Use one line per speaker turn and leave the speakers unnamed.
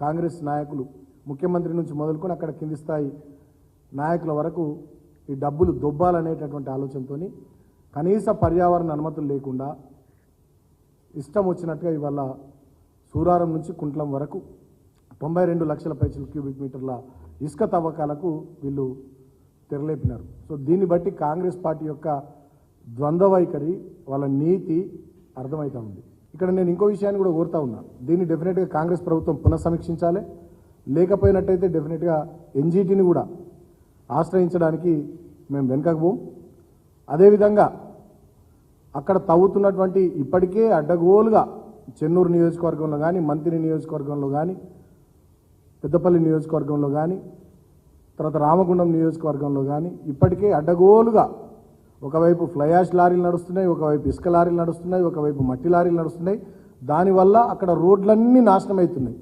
కాంగ్రెస్ నాయకులు ముఖ్యమంత్రి నుంచి మొదలుకొని అక్కడ కింది స్థాయి నాయకుల వరకు ఈ డబ్బులు దొబ్బాలనేటటువంటి ఆలోచనతో కనీస పర్యావరణ అనుమతులు లేకుండా ఇష్టం వచ్చినట్టుగా ఇవాళ సూరారం నుంచి కుంట్లం వరకు 92 లక్షల పైచల క్యూబిక్ మీటర్ల ఇసుక తవ్వకాలకు వీళ్ళు తెరలేపినారు. సో దీన్ని బట్టి కాంగ్రెస్ పార్టీ యొక్క ద్వంద్వ వైఖరి, వాళ్ళ నీతి అర్థమవుతా ఉంది. ఇక్కడ నేను ఇంకో విషయాన్ని కూడా కోరుతా ఉన్నా, దీన్ని డెఫినెట్గా కాంగ్రెస్ ప్రభుత్వం పునఃసమీక్షించాలి. లేకపోయినట్టయితే డెఫినెట్గా ఎన్జీటీని కూడా ఆశ్రయించడానికి మేము వెనుకకపోం. అదేవిధంగా అక్కడ తవ్వుతున్నటువంటి ఇప్పటికే అడ్డగోలుగా చెన్నూరు నియోజకవర్గంలో కానీ, మంత్రి నియోజకవర్గంలో కానీ, పెద్దపల్లి నియోజకవర్గంలో కానీ, తర్వాత రామగుండం నియోజకవర్గంలో కానీ ఇప్పటికే అడ్డగోలుగా ఒకవైపు ఫ్లై యాష్ లారీలు నడుస్తున్నాయి, ఒకవైపు ఇసుక లారీలు నడుస్తున్నాయి, ఒకవైపు మట్టి లారీలు నడుస్తున్నాయి. దానివల్ల అక్కడ రోడ్లన్నీ నాశనం అవుతున్నాయి.